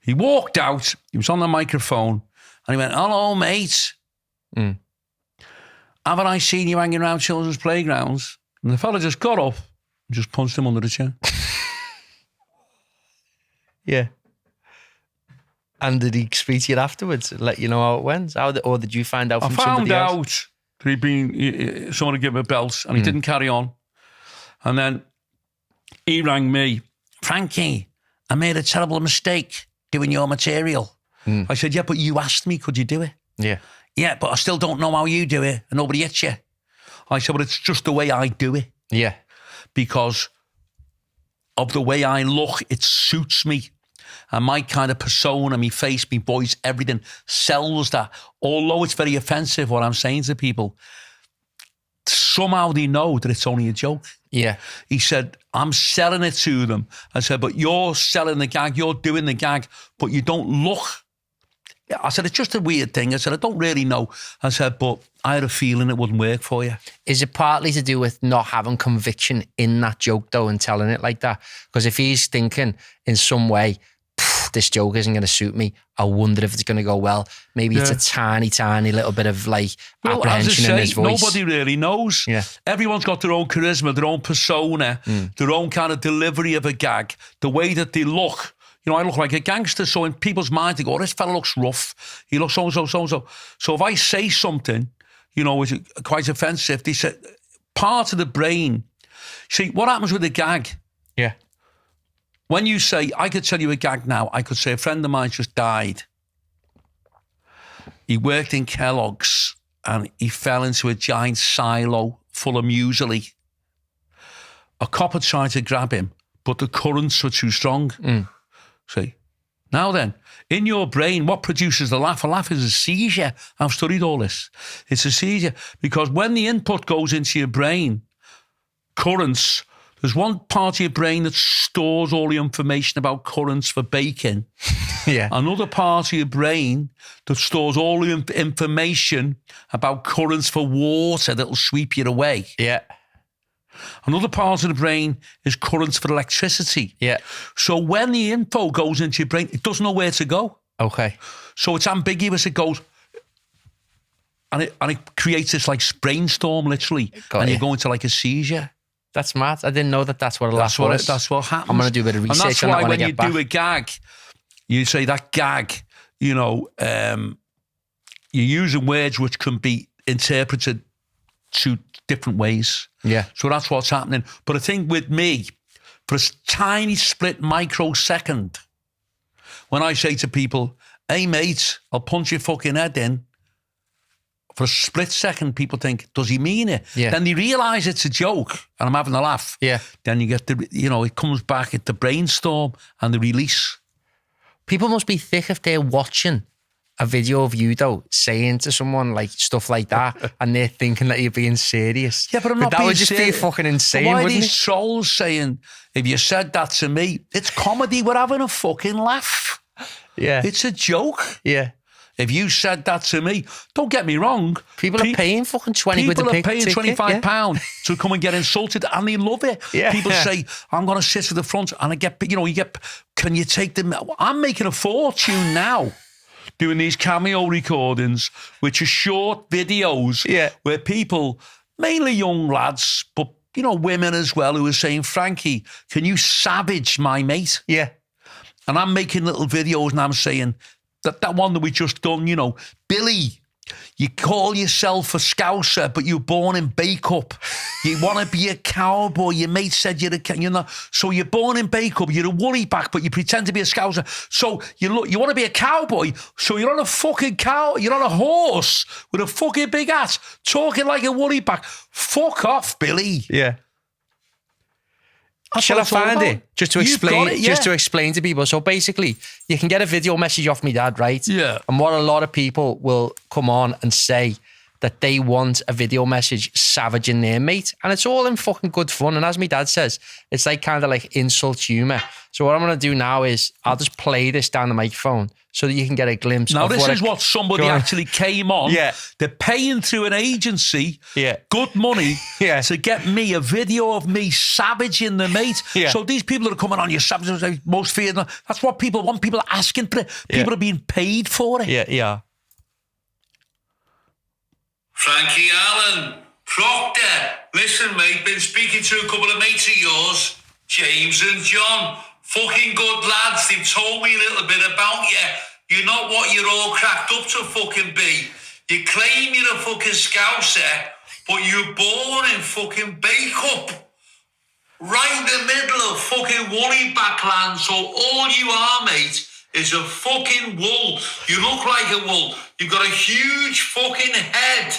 [SPEAKER 2] He walked out. He was on the microphone. And he went, hello, mate. Haven't I seen you hanging around children's playgrounds? And the fella just got up and just punched him under the chin.
[SPEAKER 1] Yeah. And did he speak to you afterwards and let you know how it went? Or did you find out from somebody else?
[SPEAKER 2] I found out that he'd been, someone had given him a belt and he didn't carry on. And then he rang me, Frankie, I made a terrible mistake doing your material. I said, yeah, but you asked me, could you do it?
[SPEAKER 1] Yeah.
[SPEAKER 2] Yeah, but I still don't know how you do it and nobody hits you. I said, but it's just the way I do it.
[SPEAKER 1] Yeah.
[SPEAKER 2] Because of the way I look, it suits me. And my kind of persona, my face, my voice, everything sells that. Although it's very offensive what I'm saying to people, somehow they know that it's only a joke.
[SPEAKER 1] Yeah.
[SPEAKER 2] He said, I'm selling it to them. I said, but you're selling the gag, you're doing the gag, but you don't look. I said, it's just a weird thing. I said, I don't really know. I said, but I had a feeling it wouldn't work for you.
[SPEAKER 1] Is it partly to do with not having conviction in that joke though and telling it like that? Because if he's thinking in some way, this joke isn't going to suit me, I wonder if it's going to go well. Maybe it's a tiny, tiny little bit of like apprehension in his voice.
[SPEAKER 2] Nobody really knows.
[SPEAKER 1] Yeah.
[SPEAKER 2] Everyone's got their own charisma, their own persona, their own kind of delivery of a gag, the way that they look. You know, I look like a gangster, so in people's minds, they go, oh, this fella looks rough. He looks so-and-so, so-and-so. So if I say something, you know, which is quite offensive, they said, part of the brain. See, what happens with a gag?
[SPEAKER 1] Yeah.
[SPEAKER 2] When you say, I could tell you a gag now, I could say, a friend of mine just died. He worked in Kellogg's and he fell into a giant silo full of muesli. A cop had tried to grab him, but the currents were too strong. See? Now then, in your brain, what produces the laugh? A laugh is a seizure. I've studied all this. It's a seizure because when the input goes into your brain, currents, there's one part of your brain that stores all the information about currents for baking.
[SPEAKER 1] Yeah.
[SPEAKER 2] Another part of your brain that stores all the information about currents for water that'll sweep you away.
[SPEAKER 1] Yeah.
[SPEAKER 2] Another part of the brain is currents for electricity.
[SPEAKER 1] Yeah.
[SPEAKER 2] So when the info goes into your brain, it doesn't know where to go.
[SPEAKER 1] Okay.
[SPEAKER 2] So it's ambiguous. It goes, and it creates this like brainstorm, literally. And you go into like a seizure.
[SPEAKER 1] That's mad. I didn't know that that's what a laugh was.
[SPEAKER 2] That's what happens.
[SPEAKER 1] I'm going to do a bit of research on that when I get back.
[SPEAKER 2] And that's why when you do a gag, you say that gag, you know, you're using words which can be interpreted two different ways.
[SPEAKER 1] Yeah.
[SPEAKER 2] So that's what's happening. But I think with me, for a tiny split microsecond, when I say to people, hey mate, I'll punch your fucking head in, for a split second, people think, does he mean it?
[SPEAKER 1] Yeah.
[SPEAKER 2] Then they realise it's a joke and I'm having a laugh.
[SPEAKER 1] Yeah.
[SPEAKER 2] Then you get the, you know, it comes back at the brainstorm and the release.
[SPEAKER 1] People must be thick if they're watching a video of you though, saying to someone like stuff like that and they're thinking that you're being serious.
[SPEAKER 2] Yeah, but I'm not being serious.
[SPEAKER 1] That would just be fucking insane,
[SPEAKER 2] why
[SPEAKER 1] wouldn't
[SPEAKER 2] are these
[SPEAKER 1] it?
[SPEAKER 2] trolls saying, if you said that to me, it's comedy, we're having a fucking laugh.
[SPEAKER 1] Yeah.
[SPEAKER 2] It's a joke.
[SPEAKER 1] Yeah.
[SPEAKER 2] If you said that to me, don't get me wrong.
[SPEAKER 1] People are paying fucking 20 quid a
[SPEAKER 2] People are paying
[SPEAKER 1] ticket,
[SPEAKER 2] £25 to come and get insulted and they love it.
[SPEAKER 1] Yeah.
[SPEAKER 2] People say, I'm going to sit at the front and I get, you know, can you take them? I'm making a fortune now doing these cameo recordings, which are short videos where people, mainly young lads, but, you know, women as well, who are saying, Frankie, can you savage my mate?
[SPEAKER 1] Yeah.
[SPEAKER 2] And I'm making little videos and I'm saying, that one that we just done, you know, Billy, you call yourself a Scouser, but you're born in Bake-Up. You want to be a cowboy. Your mate said you're not. So you're born in Bake-Up. You're a woolly back, but you pretend to be a Scouser. So you want to be a cowboy. So you're on a fucking cow. You're on a horse with a fucking big hat, talking like a woolly back. Fuck off, Billy.
[SPEAKER 1] Yeah.
[SPEAKER 2] That's
[SPEAKER 1] Shall I
[SPEAKER 2] what it's all
[SPEAKER 1] find
[SPEAKER 2] about.
[SPEAKER 1] it? Just to
[SPEAKER 2] You've
[SPEAKER 1] explain,
[SPEAKER 2] got it,
[SPEAKER 1] just
[SPEAKER 2] yeah.
[SPEAKER 1] to explain to people. So basically, you can get a video message off me dad, right?
[SPEAKER 2] Yeah.
[SPEAKER 1] And what a lot of people will come on and say that they want a video message savaging their mate. And it's all in fucking good fun. And as my dad says, it's like kind of like insult humor. So what I'm going to do now is I'll just play this down the microphone so that you can get a glimpse
[SPEAKER 2] Now,
[SPEAKER 1] of
[SPEAKER 2] this is what somebody actually came on.
[SPEAKER 1] Yeah.
[SPEAKER 2] They're paying through an agency good money to get me a video of me savaging the mate.
[SPEAKER 1] Yeah.
[SPEAKER 2] So these people that are coming on, you're savaging, most feared. That's what people want. People are asking for it. People are being paid for it.
[SPEAKER 1] Yeah.
[SPEAKER 4] Frankie Allen, Proctor. Listen, mate, been speaking to a couple of mates of yours, James and John. Fucking good lads. They've told me a little bit about you. You're not what you're all cracked up to fucking be. You claim you're a fucking Scouser, but you're born in fucking Bake-Up. Right in the middle of fucking woolly backland. So all you are, mate, is a fucking wool. You look like a wool. You've got a huge fucking head.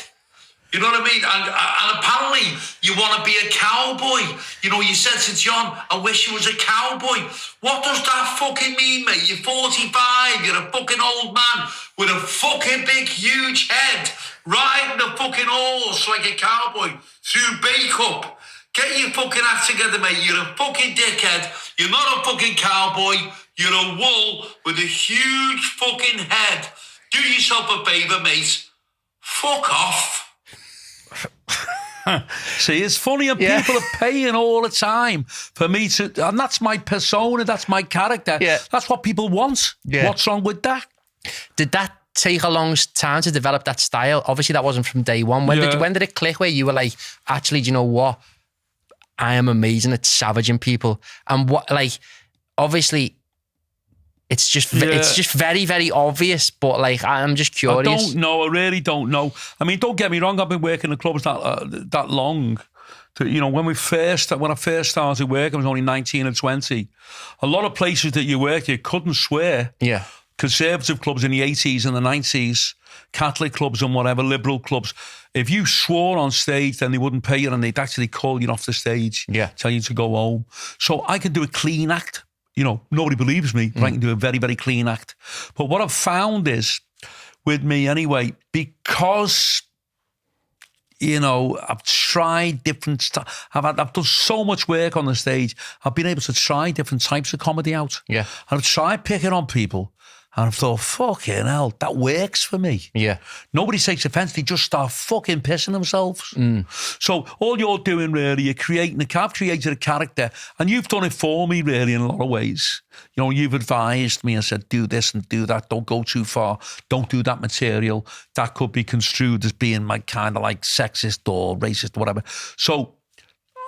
[SPEAKER 4] You know what I mean? And apparently you want to be a cowboy. You know, you said to John, I wish you was a cowboy. What does that fucking mean, mate? You're 45, you're a fucking old man with a fucking big, huge head, riding a fucking horse like a cowboy through Bake-Up. Get your fucking act together, mate. You're a fucking dickhead. You're not a fucking cowboy. You're a wool with a huge fucking head. Do yourself a favour, mate. Fuck off.
[SPEAKER 2] See, it's funny, and people are paying all the time for me to, and that's my persona, that's my character.
[SPEAKER 1] Yeah.
[SPEAKER 2] That's what people want.
[SPEAKER 1] Yeah.
[SPEAKER 2] What's wrong with that?
[SPEAKER 1] Did that take a long time to develop that style? Obviously, that wasn't from day one. When did it click where you were like, actually, do you know what? I am amazing at savaging people. And what, like, obviously, it's just very, very obvious, but like, I'm just curious.
[SPEAKER 2] I don't know. I really don't know. I mean, don't get me wrong. I've been working in clubs that long. You know, when I first started working, I was only 19 and 20. A lot of places that you work, you couldn't swear.
[SPEAKER 1] Yeah.
[SPEAKER 2] Conservative clubs in the 80s and the 90s, Catholic clubs and whatever, liberal clubs. If you swore on stage, then they wouldn't pay you and they'd actually call you off the stage, tell you to go home. So I can do a clean act. You know, nobody believes me, but I can do a very, very clean act. But what I've found is, with me anyway, because, you know, I've tried different stuff. I've done so much work on the stage. I've been able to try different types of comedy out. Yeah. And I've tried picking on people. And I've thought, fucking hell, that works for me. Yeah. Nobody takes offense. They just start fucking pissing themselves. So all you're doing really, you're creating I've created a character, and you've done it for me really in a lot of ways. You know, you've advised me and said, do this and do that. Don't go too far. Don't do that material. That could be construed as being my kind of like sexist or racist or whatever. So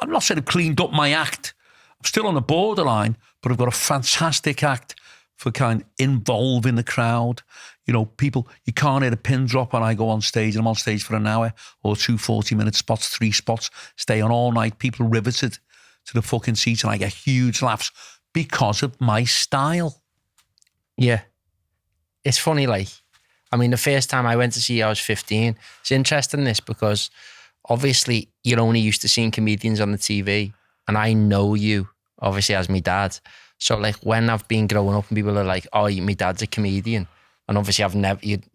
[SPEAKER 2] I'm not saying I've cleaned up my act. I'm still on the borderline, but I've got a fantastic act for kind of involving the crowd. You know, people, you can't hear a pin drop when I go on stage, and I'm on stage for an hour or 2 40-minute spots, 3 spots, stay on all night. People are riveted to the fucking seats, and I get huge laughs because of my style.
[SPEAKER 1] Yeah. It's funny, like, I mean, the first time I went to see you, I was 15. It's interesting this because obviously you're only used to seeing comedians on the TV, and I know you, obviously, as my dad. So like when I've been growing up and people are like, oh, my dad's a comedian. And obviously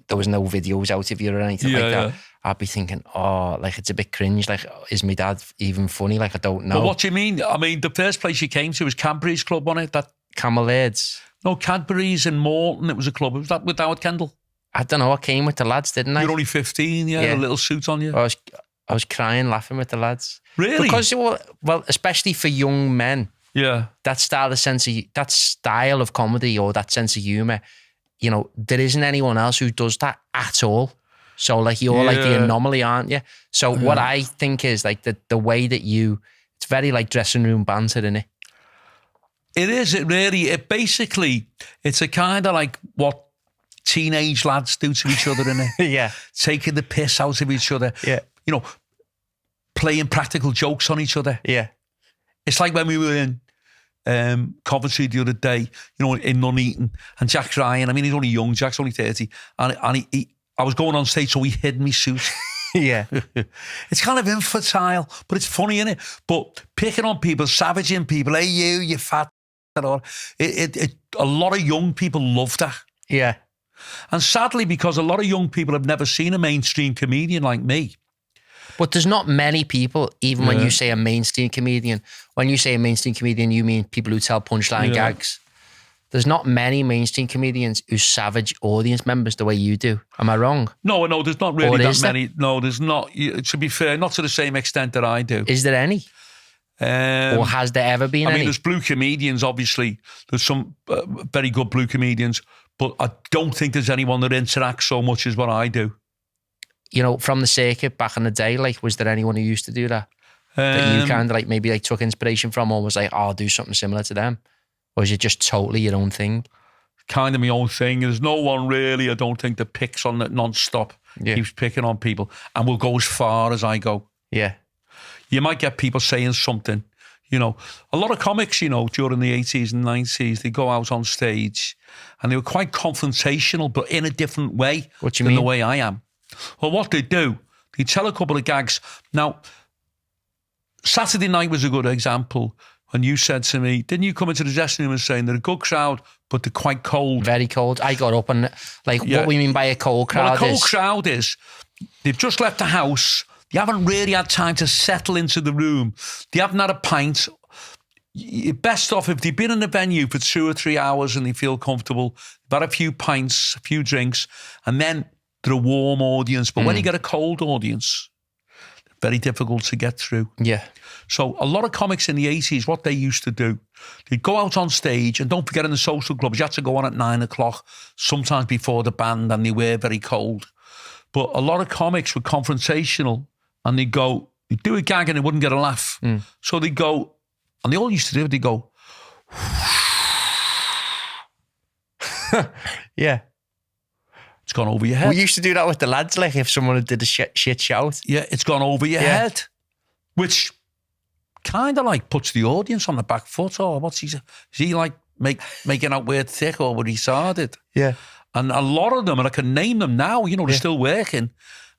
[SPEAKER 1] there was no videos out of you or anything like that. I'd be thinking, oh, like it's a bit cringe. Like, is my dad even funny? Like, I don't know.
[SPEAKER 2] But what do you mean? I mean, the first place you came to was Cadbury's Club, wasn't it? That
[SPEAKER 1] Camel Aids.
[SPEAKER 2] No, Cadbury's in Morton. It was a club. Was that with Howard Kendall?
[SPEAKER 1] I don't know. I came with the lads, didn't I?
[SPEAKER 2] You're only 15, a little suit on you.
[SPEAKER 1] I was crying, laughing with the lads.
[SPEAKER 2] Really?
[SPEAKER 1] Because, well, especially for young men.
[SPEAKER 2] Yeah.
[SPEAKER 1] That style of comedy or that sense of humour you know, there isn't anyone else who does that at all. So like you're like the anomaly, aren't you? So what I think is like the way that it's very like dressing room banter, isn't it?
[SPEAKER 2] It is. It basically, it's a kind of like what teenage lads do to each other, innit?
[SPEAKER 1] Yeah.
[SPEAKER 2] Taking the piss out of each other.
[SPEAKER 1] Yeah.
[SPEAKER 2] You know, playing practical jokes on each other.
[SPEAKER 1] Yeah.
[SPEAKER 2] It's like when we were in Coventry the other day, you know, in Nuneaton, and Jack Ryan, I mean, he's only young, Jack's only 30, and I was going on stage, so he hid me suit.
[SPEAKER 1] Yeah.
[SPEAKER 2] It's kind of infantile, but it's funny, innit? But picking on people, savaging people, hey, you fat, a lot of young people love that.
[SPEAKER 1] Yeah.
[SPEAKER 2] And sadly, because a lot of young people have never seen a mainstream comedian like me.
[SPEAKER 1] But there's not many people, even when you say a mainstream comedian, when you say a mainstream comedian, you mean people who tell punchline gags. There's not many mainstream comedians who savage audience members the way you do. Am I wrong?
[SPEAKER 2] No, there's not really that many. No, there's not. To be fair, not to the same extent that I do.
[SPEAKER 1] Is there any? Or has there ever been any?
[SPEAKER 2] I mean, there's blue comedians, obviously. There's some very good blue comedians, but I don't think there's anyone that interacts so much as what I do.
[SPEAKER 1] You know, from the circuit back in the day, like, was there anyone who used to do that? That you kind of like maybe like took inspiration from, or was like, oh, I'll do something similar to them? Or is it just totally your own thing?
[SPEAKER 2] Kind of my own thing. There's no one really, I don't think, that picks on it non-stop. Keeps picking on people and will go as far as I go.
[SPEAKER 1] Yeah.
[SPEAKER 2] You might get people saying something, you know. A lot of comics, you know, during the 80s and 90s, they go out on stage and they were quite confrontational, but in a different way than the way I am. Well, what they do, they tell a couple of gags. Now, Saturday night was a good example when you said to me, didn't you come into the dressing room and saying they're a good crowd, but they're quite cold?
[SPEAKER 1] Very cold. I got up and like, what we mean by a cold crowd
[SPEAKER 2] a cold crowd is they've just left the house. They haven't really had time to settle into the room. They haven't had a pint. Best off if they've been in the venue for 2 or 3 hours and they feel comfortable, they've had a few pints, a few drinks, and then they're a warm audience. But when you get a cold audience, very difficult to get through.
[SPEAKER 1] Yeah.
[SPEAKER 2] So a lot of comics in the 80s, what they used to do, they'd go out on stage, and don't forget in the social clubs, you had to go on at 9 o'clock, sometimes before the band, and they were very cold. But a lot of comics were confrontational, and they'd do a gag and they wouldn't get a laugh. So they'd go, and they all used to do it, they'd go,
[SPEAKER 1] yeah.
[SPEAKER 2] It's gone over your head.
[SPEAKER 1] We used to do that with the lads, like if someone did a shit shout.
[SPEAKER 2] Yeah, it's gone over your head, which kind of like puts the audience on the back foot. Or what's he? Is he like making out weird thick or what he started?
[SPEAKER 1] Yeah.
[SPEAKER 2] And a lot of them, and I can name them now, you know, they're still working,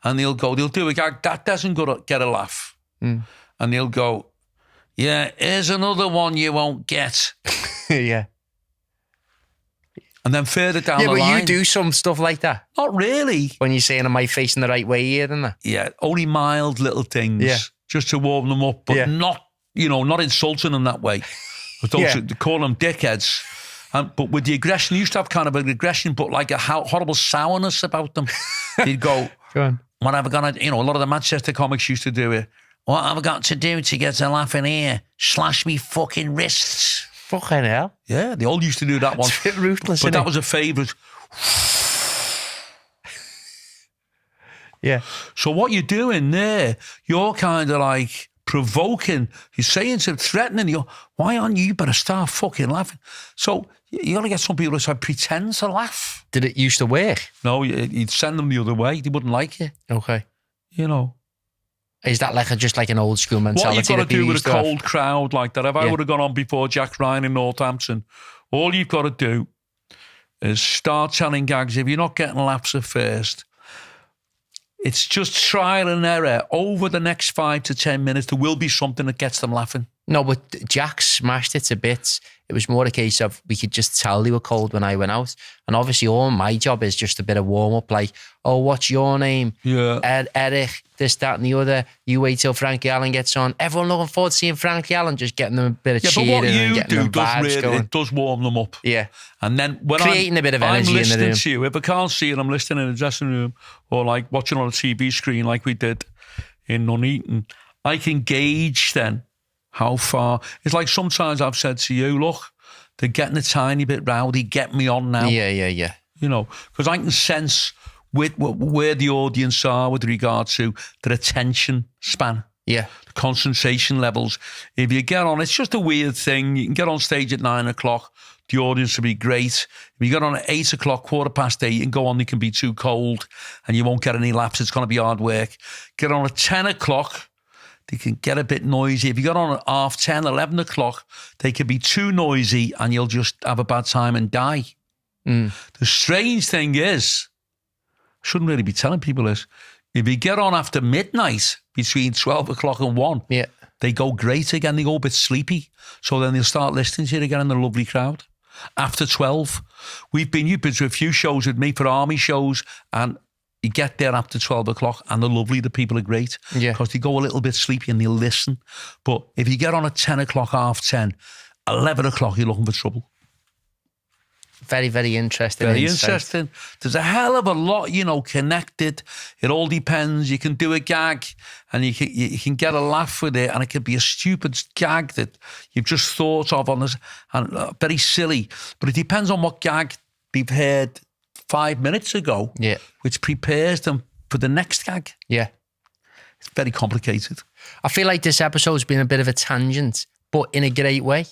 [SPEAKER 2] and they'll do a gag that doesn't get a laugh. And they'll go, yeah, here's another one you won't get.
[SPEAKER 1] Yeah.
[SPEAKER 2] And then further down the line...
[SPEAKER 1] Yeah, but you do some stuff like that.
[SPEAKER 2] Not really.
[SPEAKER 1] When you're saying, am I facing the right way here, isn't that?
[SPEAKER 2] Yeah, only mild little things just to warm them up, but not, you know, not insulting them that way. They call them dickheads. But with the aggression, you used to have kind of an aggression, but like a horrible sourness about them. You'd go
[SPEAKER 1] on.
[SPEAKER 2] What have I got to, you know, a lot of the Manchester comics used to do it. What have I got to do to get a laugh in here? Slash me fucking wrists.
[SPEAKER 1] Fucking hell.
[SPEAKER 2] Yeah, they all used to do that one.
[SPEAKER 1] It's a bit ruthless,
[SPEAKER 2] but that
[SPEAKER 1] it?
[SPEAKER 2] was a favourite.
[SPEAKER 1] Yeah.
[SPEAKER 2] So what you're doing there, you're kind of like provoking, you're saying to threatening, why aren't you better start fucking laughing? So you got to get some people to pretend to laugh.
[SPEAKER 1] Did it used to work?
[SPEAKER 2] No, you'd send them the other way. They wouldn't like it.
[SPEAKER 1] Okay.
[SPEAKER 2] You know.
[SPEAKER 1] Is that like just like an old school mentality?
[SPEAKER 2] What you've got to do with a cold crowd like that, if I would have gone on before Jack Ryan in Northampton, all you've got to do is start telling gags. If you're not getting laughs at first, it's just trial and error. Over the next 5 to 10 minutes, there will be something that gets them laughing.
[SPEAKER 1] No, but Jack smashed it to bits. It was more a case of we could just tell they were cold when I went out. And obviously all my job is just a bit of warm-up, like, oh, what's your name?
[SPEAKER 2] Yeah.
[SPEAKER 1] Eric, this, that and the other. You wait till Frankie Allen gets on. Everyone looking forward to seeing Frankie Allen, just getting them a bit of cheering and getting them vibes going.
[SPEAKER 2] It does warm them up.
[SPEAKER 1] Yeah.
[SPEAKER 2] And then when
[SPEAKER 1] creating a bit of energy in the room.
[SPEAKER 2] I'm listening to you. If I can't see it, I'm listening in the dressing room or like watching on a TV screen like we did in Nuneaton. I can gauge then how far. It's like sometimes I've said to you, look, they're getting a tiny bit rowdy, get me on now.
[SPEAKER 1] Yeah.
[SPEAKER 2] you know, because I can sense where the audience are with regard to their attention span.
[SPEAKER 1] Yeah.
[SPEAKER 2] The concentration levels. If you get on, it's just a weird thing. You can get on stage at 9 o'clock. The audience will be great. If you get on at 8 o'clock, 8:15 and go on, it can be too cold and you won't get any laughs. It's going to be hard work. Get on at 10 o'clock. They can get a bit noisy. If you get on at 10:30, 11 o'clock, they can be too noisy and you'll just have a bad time and die. The strange thing is, I shouldn't really be telling people this, if you get on after midnight, between 12 o'clock and 1, they go great again. They go a bit sleepy. So then they'll start listening to you again in the lovely crowd. After 12, you've been to a few shows with me for army shows, and you get there after 12 o'clock and they're lovely. The people are great because they go a little bit sleepy and they'll listen. But if you get on at 10 o'clock, 10:30, 11 o'clock, you're looking for trouble.
[SPEAKER 1] Very, very interesting.
[SPEAKER 2] Very interesting. There's a hell of a lot, connected. It all depends. You can do a gag and you can get a laugh with it, and it could be a stupid gag that you've just thought of on this, and very silly. But it depends on what gag they've heard 5 minutes ago, which prepares them for the next gag.
[SPEAKER 1] Yeah.
[SPEAKER 2] It's very complicated.
[SPEAKER 1] I feel like this episode's been a bit of a tangent, but in a great way.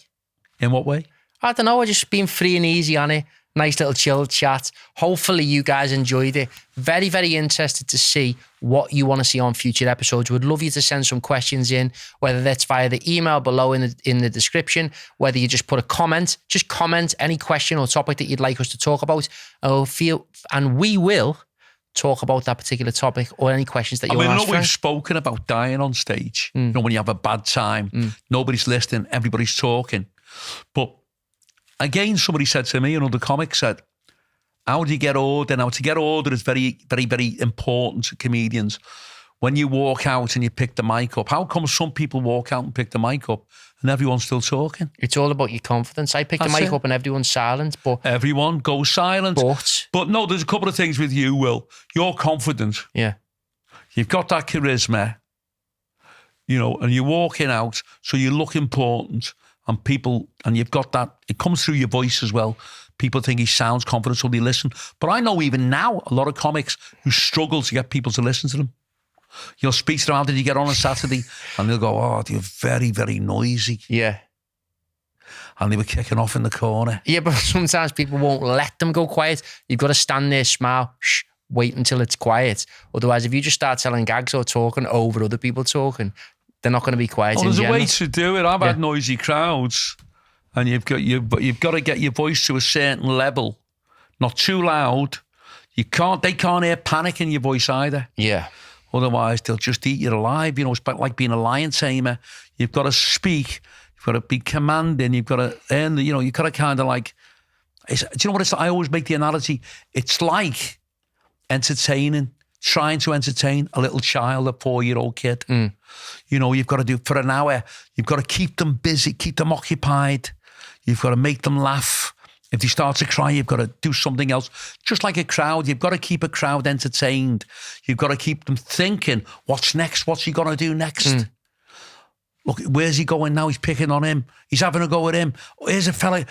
[SPEAKER 2] In what way?
[SPEAKER 1] I don't know, I've just been free and easy on it. Nice little chill chat. Hopefully you guys enjoyed it. Very, very interested to see what you want to see on future episodes. Would love you to send some questions in, whether that's via the email below in the description, whether you just put a comment, just comment any question or topic that you'd like us to talk about. And we will talk about that particular topic or any questions that you want to ask.
[SPEAKER 2] We've spoken about dying on stage. When you have a bad time, nobody's listening, everybody's talking. But again, somebody said to me, another comic said, how do you get order? Now, to get order is very, very, very important to comedians. When you walk out and you pick the mic up, how come some people walk out and pick the mic up and everyone's still talking?
[SPEAKER 1] It's all about your confidence. I pick the mic up and everyone's silent. But
[SPEAKER 2] everyone goes silent. But no, there's a couple of things with you, Will. You're confident.
[SPEAKER 1] Yeah.
[SPEAKER 2] You've got that charisma, and you're walking out, so you look important. And you've got that, it comes through your voice as well. People think he sounds confident, so they listen. But I know even now, a lot of comics who struggle to get people to listen to them. You'll speak to them, how did you get on Saturday? And they'll go, oh, you're very, very noisy.
[SPEAKER 1] Yeah.
[SPEAKER 2] And they were kicking off in the corner.
[SPEAKER 1] Yeah, but sometimes people won't let them go quiet. You've got to stand there, smile, wait until it's quiet. Otherwise, if you just start telling gags or talking over other people talking, they're not going to be quiet.
[SPEAKER 2] There's a way to do it. I've had noisy crowds, and you've got to get your voice to a certain level, not too loud. They can't hear panic in your voice either.
[SPEAKER 1] Yeah.
[SPEAKER 2] Otherwise, they'll just eat you alive. It's like being a lion tamer. You've got to speak. You've got to be commanding. You've got to earn. You've got to kind of like. Do you know what it's like? I always make the analogy. It's like entertaining. Trying to entertain a little child, a 4-year-old kid. You've got to do for an hour. You've got to keep them busy, keep them occupied. You've got to make them laugh. If they start to cry, you've got to do something else. Just like a crowd, you've got to keep a crowd entertained. You've got to keep them thinking, what's next? What's he going to do next? Look, where's he going now? He's picking on him. He's having a go at him. Here's a fella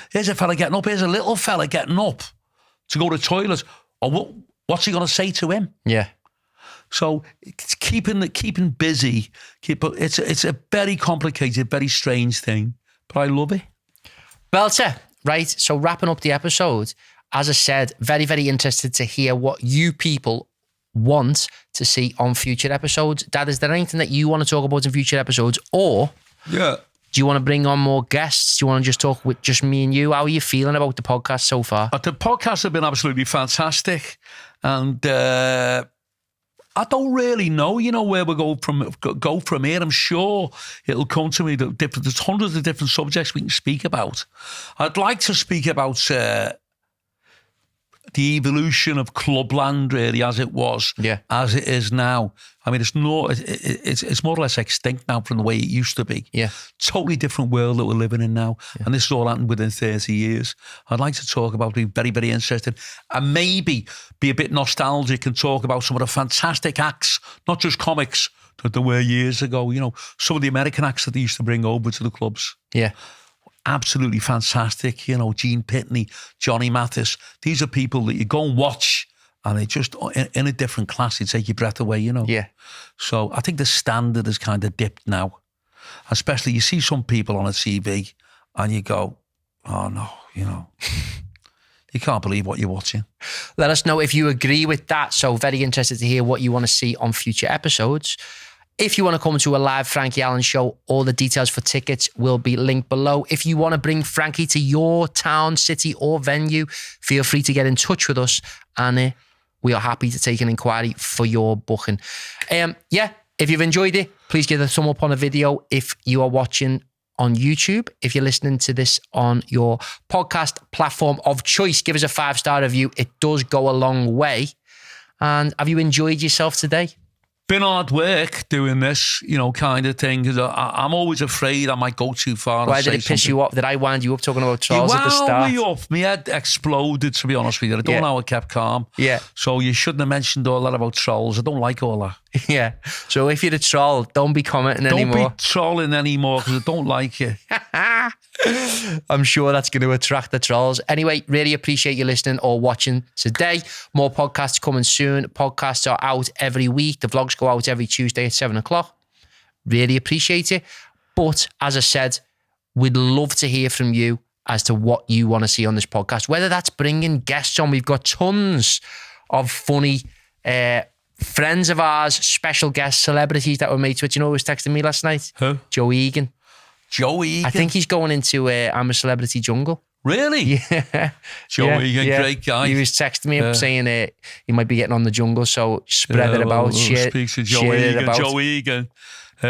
[SPEAKER 2] getting up. Here's a little fella getting up to go to the toilet. Or what's he going to say to him?
[SPEAKER 1] Yeah.
[SPEAKER 2] So it's keeping busy. It's a very complicated, very strange thing, but I love it.
[SPEAKER 1] Belter, right? So wrapping up the episode, as I said, very, very interested to hear what you people want to see on future episodes. Dad, is there anything that you want to talk about in future episodes, or do you want to bring on more guests? Do you want to just talk with just me and you? How are you feeling about the podcast so far?
[SPEAKER 2] The podcasts have been absolutely fantastic, and I don't really know, where we go from here. I'm sure it'll come to me that there's hundreds of different subjects we can speak about. I'd like to speak about the evolution of Clubland, really, as it was, as it is now. I mean, it's more or less extinct now from the way it used to be.
[SPEAKER 1] Yeah.
[SPEAKER 2] Totally different world that we're living in now. Yeah. And this has all happened within 30 years. I'd like to talk about, be very, very interested, and maybe be a bit nostalgic and talk about some of the fantastic acts, not just comics, that there were years ago, some of the American acts that they used to bring over to the clubs.
[SPEAKER 1] Yeah.
[SPEAKER 2] absolutely fantastic. You know, Gene Pitney, Johnny Mathis. These are people that you go and watch and they just, in a different class, they take your breath away, you know.
[SPEAKER 1] Yeah.
[SPEAKER 2] So I think the standard has kind of dipped now. Especially you see some people on a TV and you go, oh no, you know. You can't believe what you're watching.
[SPEAKER 1] Let us know if you agree with that. So very interested to hear what you want to see on future episodes. If you want to come to a live Frankie Allen show, all the details for tickets will be linked below. If you want to bring Frankie to your town, city or venue, feel free to get in touch with us and we are happy to take an inquiry for your booking. If you've enjoyed it, please give a thumb up on the video if you are watching on YouTube. If you're listening to this on your podcast platform of choice, give us a 5-star review. It does go a long way. And have you enjoyed yourself today?
[SPEAKER 2] Been hard work doing this, you know, kind of thing. Because I'm always afraid I might go too far.
[SPEAKER 1] Why did it piss you off? Did I wind you up talking about trolls at the start?
[SPEAKER 2] You wound me up. My head exploded, to be honest with you. I don't know how I kept calm.
[SPEAKER 1] Yeah.
[SPEAKER 2] So you shouldn't have mentioned all that about trolls. I don't like all that.
[SPEAKER 1] Yeah. So if you're a troll, don't be commenting anymore.
[SPEAKER 2] Don't be trolling anymore because I don't like you.
[SPEAKER 1] I'm sure that's going to attract the trolls. Anyway, really appreciate you listening or watching today. More podcasts coming soon. Podcasts are out every week. The vlogs go out every Tuesday at 7:00. Really appreciate it. But as I said, we'd love to hear from you as to what you want to see on this podcast, whether that's bringing guests on. We've got tons of funny friends of ours, special guests, celebrities that were mates with. You know who was texting me last night?
[SPEAKER 2] Who?
[SPEAKER 1] Joe Egan.
[SPEAKER 2] Joe Egan?
[SPEAKER 1] I think he's going into I'm a Celebrity Jungle.
[SPEAKER 2] Really?
[SPEAKER 1] Yeah.
[SPEAKER 2] Joe Egan, great guy.
[SPEAKER 1] He was texting me up saying he might be getting on the jungle, so spread it about.
[SPEAKER 2] Speaks to Joe Egan. Joe Egan,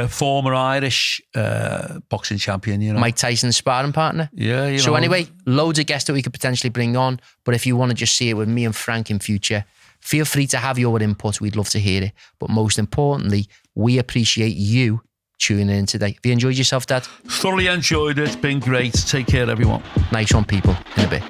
[SPEAKER 2] former Irish boxing champion, you know.
[SPEAKER 1] Mike Tyson's sparring partner.
[SPEAKER 2] Yeah, you know.
[SPEAKER 1] So anyway, loads of guests that we could potentially bring on, but if you want to just see it with me and Frank in future, feel free to have your input. We'd love to hear it. But most importantly, we appreciate you tuning in today. Have you enjoyed yourself, Dad?
[SPEAKER 2] Thoroughly enjoyed it. It's been great. Take care, everyone.
[SPEAKER 1] Nice one, people. In a bit.